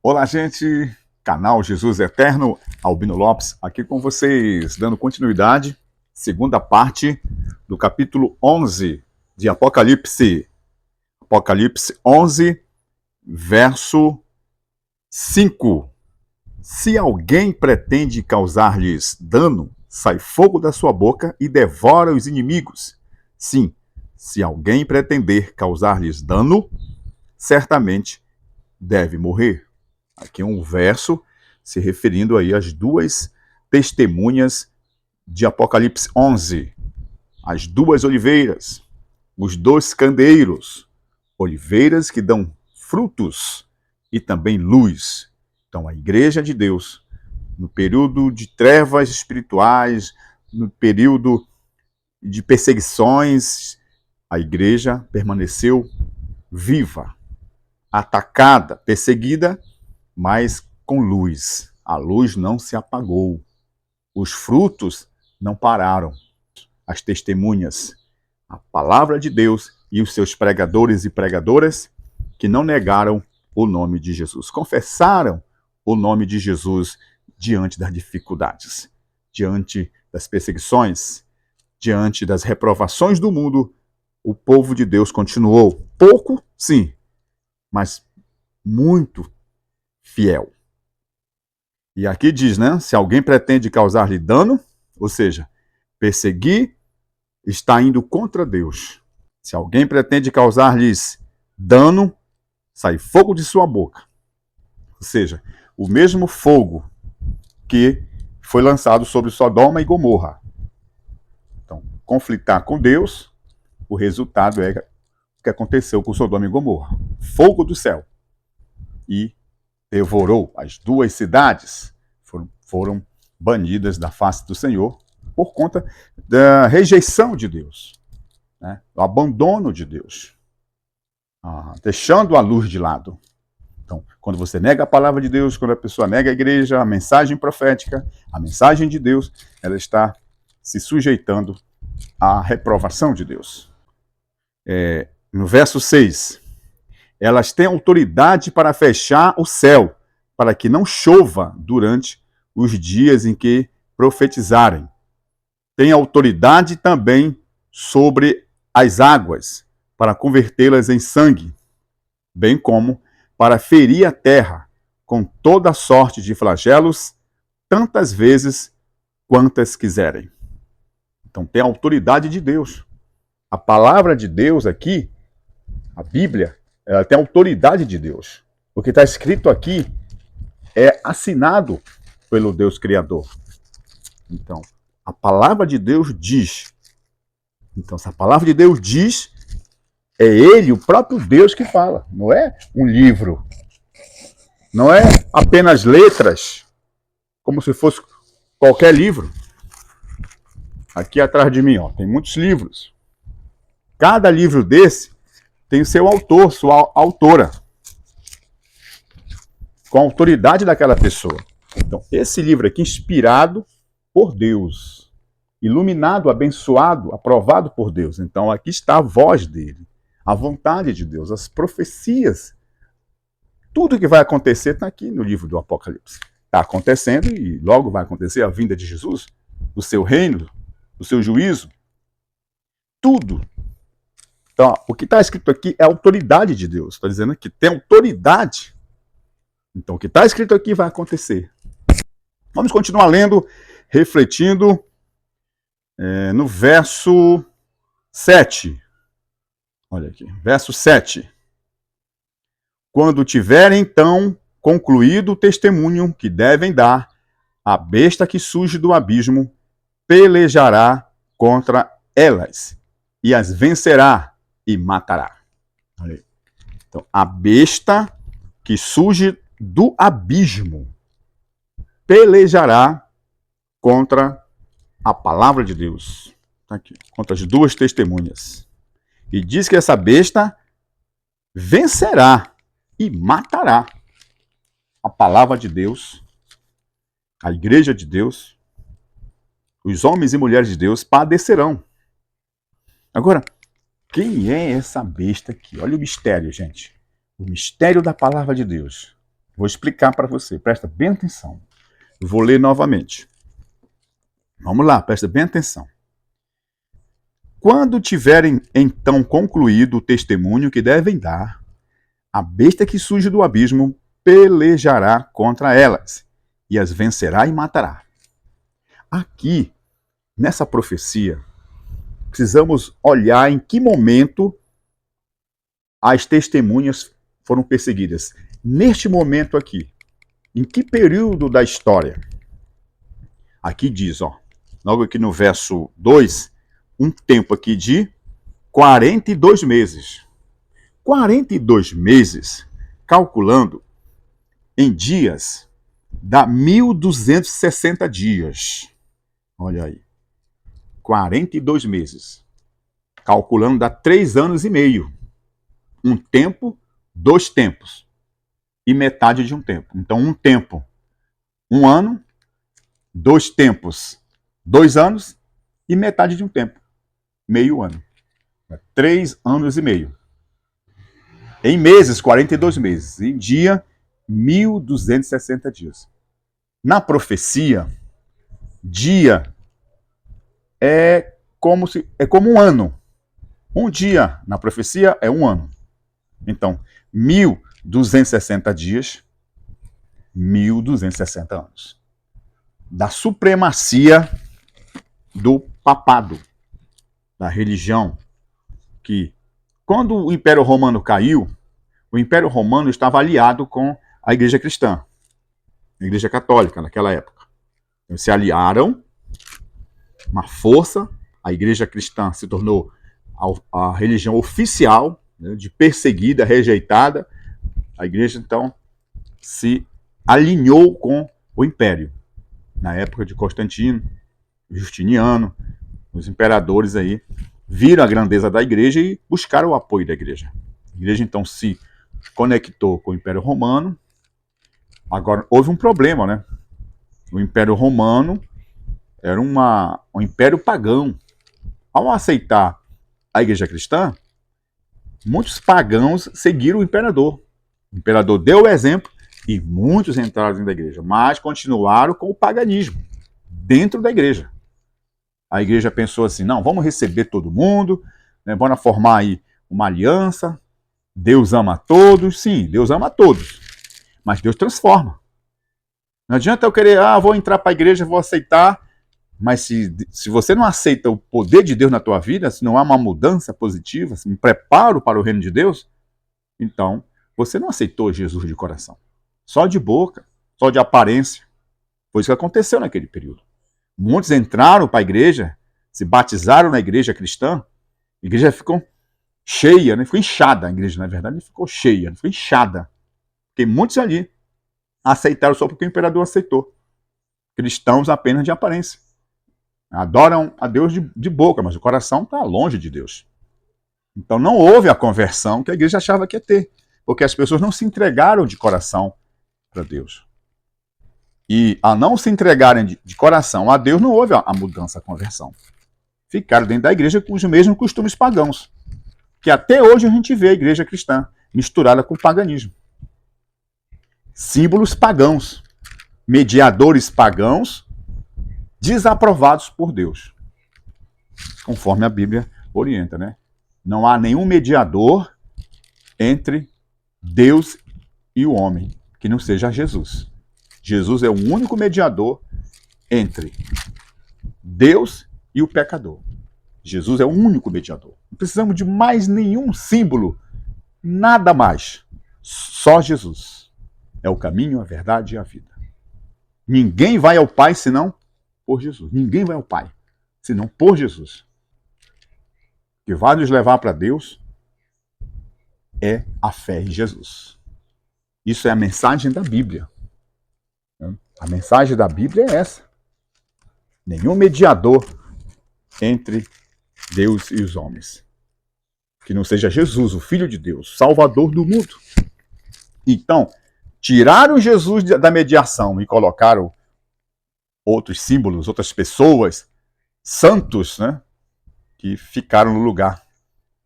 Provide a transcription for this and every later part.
Olá, gente! Canal Jesus Eterno, Albino Lopes, aqui com vocês, dando continuidade, segunda parte do capítulo 11 de Apocalipse. Apocalipse 11, verso 5. Se alguém pretende causar-lhes dano, sai fogo da sua boca e devora os inimigos. Sim, se alguém pretender causar-lhes dano, certamente deve morrer. Aqui é um verso se referindo aí às duas testemunhas de Apocalipse 11. As duas oliveiras, os dois candeeiros, oliveiras que dão frutos e também luz. Então, a igreja de Deus, no período de trevas espirituais, no período de perseguições, a igreja permaneceu viva, atacada, perseguida, mas com luz. A luz não se apagou. Os frutos não pararam. As testemunhas, a palavra de Deus e os seus pregadores e pregadoras que não negaram o nome de Jesus. Confessaram o nome de Jesus diante das dificuldades, diante das perseguições, diante das reprovações do mundo. O povo de Deus continuou pouco, sim, mas muito fiel. E aqui diz, né? Se alguém pretende causar-lhe dano, ou seja, perseguir, está indo contra Deus. Se alguém pretende causar-lhes dano, sai fogo de sua boca. Ou seja, o mesmo fogo que foi lançado sobre Sodoma e Gomorra. Então, conflitar com Deus, o resultado é o que aconteceu com Sodoma e Gomorra. Fogo do céu. E devorou as duas cidades, foram banidas da face do Senhor por conta da rejeição de Deus, né? O abandono de Deus, deixando a luz de lado. Então, quando você nega a palavra de Deus, quando a pessoa nega a igreja, a mensagem profética, a mensagem de Deus, ela está se sujeitando à reprovação de Deus. No verso 6, elas têm autoridade para fechar o céu, para que não chova durante os dias em que profetizarem. Tem autoridade também sobre as águas, para convertê-las em sangue, bem como para ferir a terra com toda sorte de flagelos, tantas vezes quantas quiserem. Então tem a autoridade de Deus. A palavra de Deus aqui, a Bíblia, ela tem a autoridade de Deus. O que está escrito aqui é assinado pelo Deus Criador. Então, a palavra de Deus diz. Então, se a palavra de Deus diz, é Ele, o próprio Deus, que fala. Não é um livro. Não é apenas letras, como se fosse qualquer livro. Aqui atrás de mim, ó, tem muitos livros. Cada livro desse tem o seu autor, sua autora, com a autoridade daquela pessoa. Então, esse livro aqui, inspirado por Deus, iluminado, abençoado, aprovado por Deus. Então, aqui está a voz dele, a vontade de Deus, as profecias. Tudo que vai acontecer está aqui no livro do Apocalipse. Está acontecendo e logo vai acontecer a vinda de Jesus, o seu reino, o seu juízo. Tudo. Então, o que está escrito aqui é a autoridade de Deus. Está dizendo que tem autoridade. Então, o que está escrito aqui vai acontecer. Vamos continuar lendo, refletindo no verso 7. Olha aqui, verso 7. Quando tiverem, então, concluído o testemunho que devem dar, a besta que surge do abismo pelejará contra elas e as vencerá e matará. Olha aí. Então, a besta que surge do abismo pelejará contra a palavra de Deus. Tá aqui, contra as duas testemunhas. E diz que essa besta vencerá e matará a palavra de Deus, a igreja de Deus, os homens e mulheres de Deus padecerão. Agora, quem é essa besta aqui? Olha o mistério, gente. O mistério da palavra de Deus. Vou explicar para você, presta bem atenção. Vou ler novamente. Vamos lá, presta bem atenção. Quando tiverem então concluído o testemunho que devem dar, a besta que surge do abismo pelejará contra elas, e as vencerá e matará. Aqui, nessa profecia, precisamos olhar em que momento as testemunhas foram perseguidas. Neste momento aqui, em que período da história? Aqui diz, logo aqui no verso 2, um tempo aqui de 42 meses. 42 meses, calculando em dias, dá 1.260 dias. Olha aí. 42 meses. Calculando dá 3 anos e meio. Um tempo, 2 tempos. E metade de um tempo. Então, um tempo, 1 ano. 2 tempos, 2 anos. E metade de um tempo, meio ano. 3 anos e meio. Em meses, 42 meses. Em dia, 1.260 dias. Na profecia, dia é como um ano. Um dia na profecia é um ano. Então, 1.260 dias, 1.260 anos. Da supremacia do papado, da religião, que quando o Império Romano caiu, o Império Romano estava aliado com a Igreja Cristã, a Igreja Católica naquela época. Eles se aliaram, uma força, a Igreja Cristã se tornou a religião oficial, né, de perseguida, rejeitada. A Igreja, então, se alinhou com o Império. Na época de Constantino, Justiniano, os imperadores aí viram a grandeza da Igreja e buscaram o apoio da Igreja. A Igreja, então, se conectou com o Império Romano. Agora, houve um problema, né? O Império Romano era um império pagão. Ao aceitar a Igreja Cristã, muitos pagãos seguiram o imperador. O imperador deu o exemplo e muitos entraram dentro da Igreja, mas continuaram com o paganismo dentro da Igreja. A Igreja pensou assim, não, vamos receber todo mundo, né, vamos formar aí uma aliança, Deus ama a todos. Sim, Deus ama a todos, mas Deus transforma. Não adianta eu querer, vou entrar para a igreja, vou aceitar, mas se você não aceita o poder de Deus na tua vida, se não há uma mudança positiva, um preparo para o reino de Deus, então você não aceitou Jesus de coração. Só de boca, só de aparência. Foi isso que aconteceu naquele período. Muitos entraram para a igreja, se batizaram na igreja cristã, a igreja ficou cheia, né? Ficou inchada a igreja, na verdade, ficou cheia, ficou inchada. Porque muitos ali aceitaram só porque o imperador aceitou. Cristãos apenas de aparência. Adoram a Deus de boca, mas o coração está longe de Deus. Então não houve a conversão que a igreja achava que ia ter, porque as pessoas não se entregaram de coração para Deus. E a não se entregarem de coração a Deus, não houve a mudança, a conversão. Ficaram dentro da igreja com os mesmos costumes pagãos, que até hoje a gente vê a igreja cristã misturada com o paganismo. Símbolos pagãos, mediadores pagãos, desaprovados por Deus, conforme a Bíblia orienta, né? Não há nenhum mediador entre Deus e o homem que não seja Jesus. Jesus é o único mediador entre Deus e o pecador. Jesus é o único mediador. Não precisamos de mais nenhum símbolo, nada mais. Só Jesus é o caminho, a verdade e a vida. Ninguém vai ao Pai senão por Jesus. Ninguém vai ao Pai senão por Jesus. O que vai nos levar para Deus é a fé em Jesus. Isso é a mensagem da Bíblia. A mensagem da Bíblia é essa. Nenhum mediador entre Deus e os homens que não seja Jesus, o Filho de Deus, Salvador do mundo. Então, tiraram Jesus da mediação e colocaram outros símbolos, outras pessoas, santos, né, que ficaram no lugar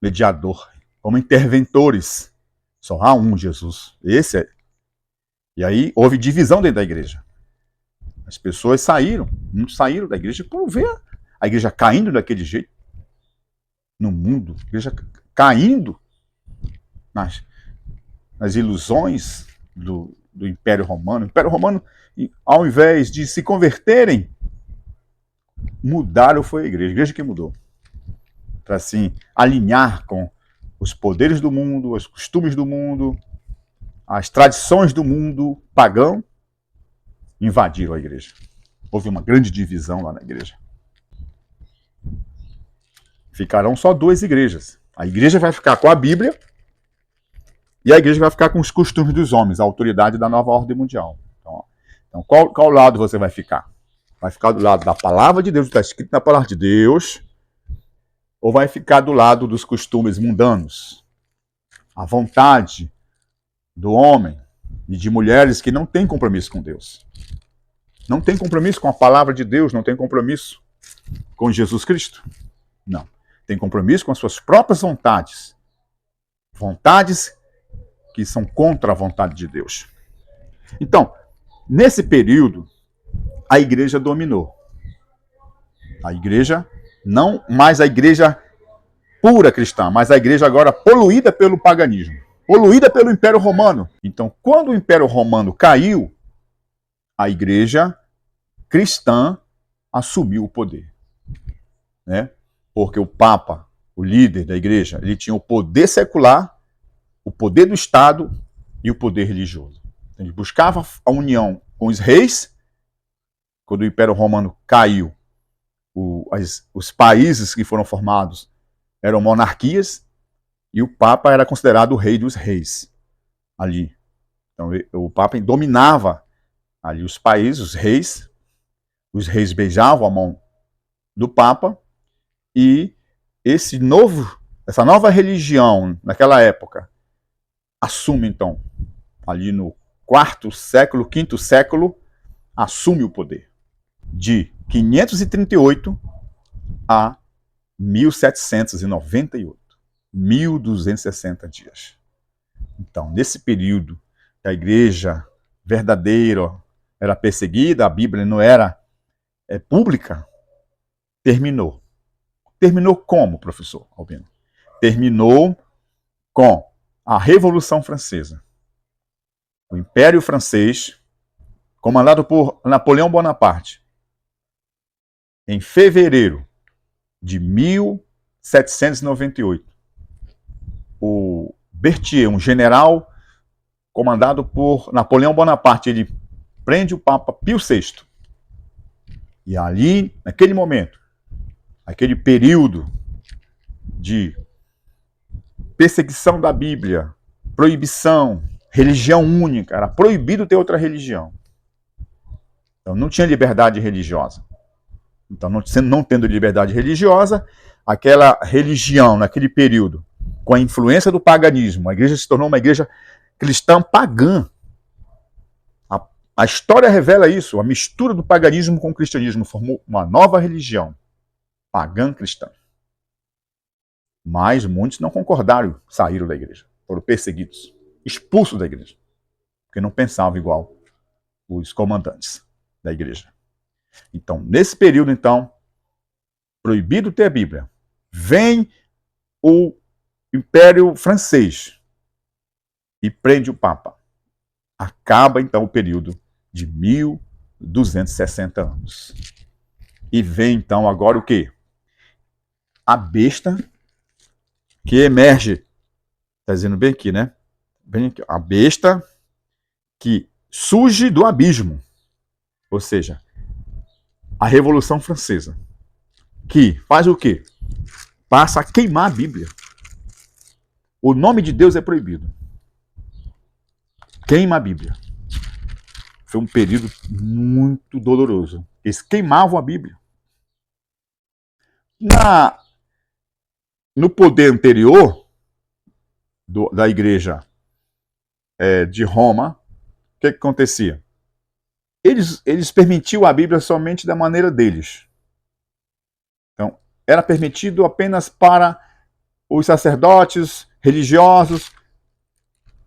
mediador, como interventores. Só há um Jesus. Esse E aí houve divisão dentro da igreja. As pessoas saíram, muitos saíram da igreja por ver a igreja caindo daquele jeito no mundo, a igreja caindo nas ilusões do Império Romano. O Império Romano, ao invés de se converterem, mudaram foi a igreja que mudou. Para assim, alinhar com os poderes do mundo, os costumes do mundo, as tradições do mundo pagão, invadiram a igreja. Houve uma grande divisão lá na igreja. Ficarão só duas igrejas. A igreja vai ficar com a Bíblia e a igreja vai ficar com os costumes dos homens, a autoridade da nova ordem mundial. Então qual lado você vai ficar? Vai ficar do lado da palavra de Deus, está escrito na palavra de Deus, ou vai ficar do lado dos costumes mundanos? A vontade do homem e de mulheres que não têm compromisso com Deus. Não tem compromisso com a palavra de Deus, não tem compromisso com Jesus Cristo. Não. Tem compromisso com as suas próprias vontades. Vontades que são contra a vontade de Deus. Então, nesse período, a igreja dominou. A igreja, não mais a igreja pura cristã, mas a igreja agora poluída pelo paganismo, poluída pelo Império Romano. Então, quando o Império Romano caiu, a igreja cristã assumiu o poder, né? Porque o Papa, o líder da igreja, ele tinha o poder secular, o poder do Estado e o poder religioso. Então, ele buscava a união com os reis. Quando o Império Romano caiu, os países que foram formados eram monarquias e o Papa era considerado o rei dos reis ali. Então, o Papa dominava ali os países, os reis beijavam a mão do Papa, e essa nova religião, naquela época, assume então, ali no quarto século, quinto século, assume o poder. De 538 a 1798. 1260 dias. Então, nesse período, a igreja verdadeira era perseguida, a Bíblia não era pública, terminou. Terminou como, professor Albino? Terminou com a Revolução Francesa. O Império Francês, comandado por Napoleão Bonaparte, em fevereiro de 1798, o Berthier, um general comandado por Napoleão Bonaparte, ele prende o Papa Pio VI. E ali, naquele momento, aquele período de perseguição da Bíblia, proibição, religião única, era proibido ter outra religião. Então não tinha liberdade religiosa. Então, não tendo liberdade religiosa, aquela religião, naquele período, com a influência do paganismo, a igreja se tornou uma igreja cristã pagã. A história revela isso, a mistura do paganismo com o cristianismo formou uma nova religião, pagã cristã. Mas muitos não concordaram, saíram da igreja, foram perseguidos, expulsos da igreja, porque não pensavam igual os comandantes da igreja. Então, nesse período, então, proibido ter a Bíblia, vem o Império Francês e prende o Papa. Acaba, então, o período de 1260 anos. E vem, então, agora o quê? A besta que emerge. Está dizendo bem aqui, né? Bem aqui, a besta que surge do abismo. Ou seja, a Revolução Francesa, que faz o quê? Passa a queimar a Bíblia. O nome de Deus é proibido. Queima a Bíblia. Foi um período muito doloroso. Eles queimavam a Bíblia. No poder anterior da igreja de Roma, o que acontecia? Eles permitiam a Bíblia somente da maneira deles. Então, era permitido apenas para os sacerdotes religiosos,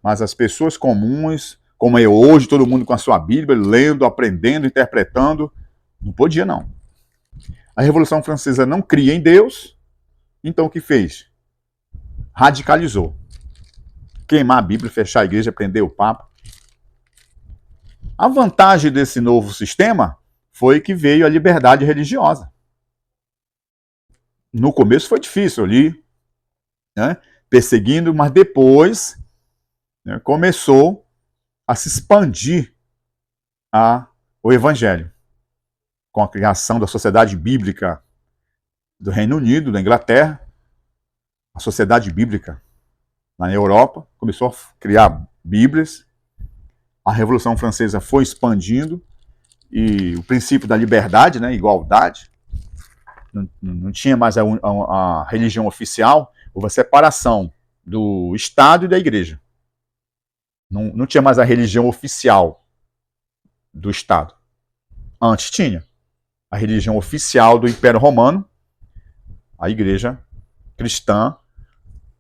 mas as pessoas comuns, como é hoje, todo mundo com a sua Bíblia, lendo, aprendendo, interpretando. Não podia, não. A Revolução Francesa não cria em Deus, então o que fez? Radicalizou. Queimar a Bíblia, fechar a igreja, prender o Papa. A vantagem desse novo sistema foi que veio a liberdade religiosa. No começo foi difícil ali, né, perseguindo, mas depois, né, começou a se expandir o Evangelho, com a criação da Sociedade Bíblica do Reino Unido, da Inglaterra. A Sociedade Bíblica na Europa começou a criar Bíblias. A Revolução Francesa foi expandindo e o princípio da liberdade, né, igualdade, não tinha mais a religião oficial, houve a separação do Estado e da Igreja. Não tinha mais a religião oficial do Estado. Antes tinha a religião oficial do Império Romano, a Igreja cristã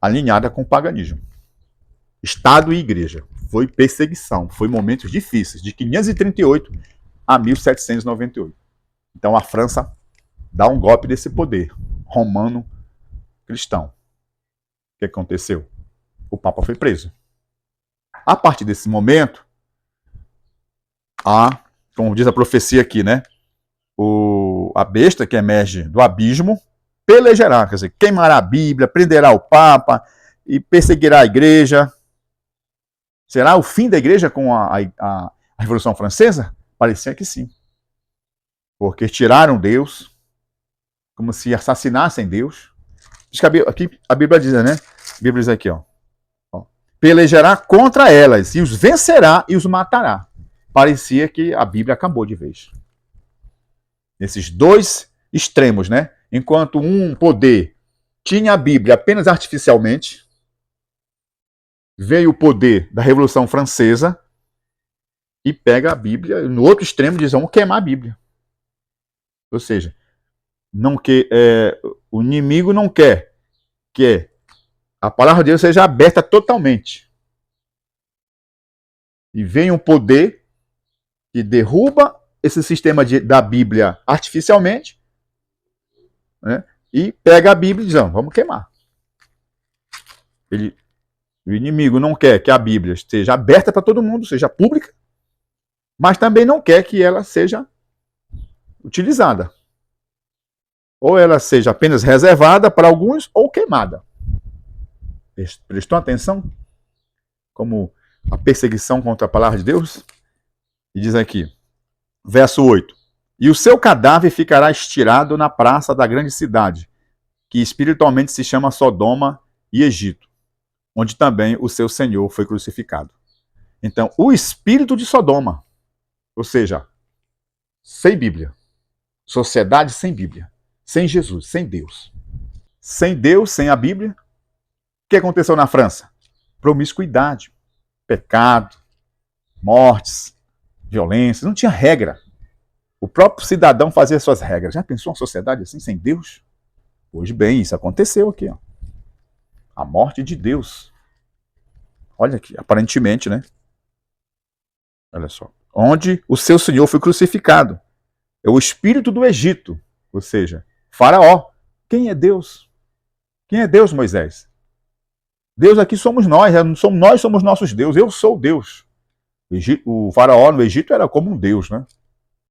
alinhada com o paganismo. Estado e Igreja. Foi perseguição, foi momentos difíceis, de 538 a 1798. Então a França dá um golpe desse poder romano-cristão. O que aconteceu? O Papa foi preso. A partir desse momento, como diz a profecia aqui, né? A besta que emerge do abismo pelejará, quer dizer, queimará a Bíblia, prenderá o Papa e perseguirá a igreja. Será o fim da igreja com a Revolução Francesa? Parecia que sim. Porque tiraram Deus, como se assassinassem Deus. Aqui a Bíblia diz, né? A Bíblia diz aqui, ó. Pelejará contra elas, e os vencerá e os matará. Parecia que a Bíblia acabou de vez. Nesses dois extremos, né? Enquanto um poder tinha a Bíblia apenas artificialmente, veio o poder da Revolução Francesa e pega a Bíblia, no outro extremo diz, vamos queimar a Bíblia. Ou seja, o inimigo não quer que a palavra de Deus seja aberta totalmente. E vem um poder que derruba esse sistema da Bíblia artificialmente, né, e pega a Bíblia e diz, vamos queimar. O inimigo não quer que a Bíblia seja aberta para todo mundo, seja pública, mas também não quer que ela seja utilizada. Ou ela seja apenas reservada para alguns, ou queimada. Prestou atenção? Como a perseguição contra a palavra de Deus? E diz aqui, verso 8. E o seu cadáver ficará estirado na praça da grande cidade, que espiritualmente se chama Sodoma e Egito, onde também o seu Senhor foi crucificado. Então, o espírito de Sodoma, ou seja, sem Bíblia, sociedade sem Bíblia, sem Jesus, sem Deus. Sem Deus, sem a Bíblia. O que aconteceu na França? Promiscuidade, pecado, mortes, violência, não tinha regra. O próprio cidadão fazia suas regras. Já pensou uma sociedade assim, sem Deus? Pois bem, isso aconteceu aqui, ó. A morte de Deus. Olha aqui, aparentemente, né? Olha só. Onde o seu Senhor foi crucificado. É o espírito do Egito, ou seja, Faraó. Quem é Deus? Quem é Deus, Moisés? Deus aqui somos nós somos nossos deuses. Eu sou Deus. O Faraó no Egito era como um Deus, né?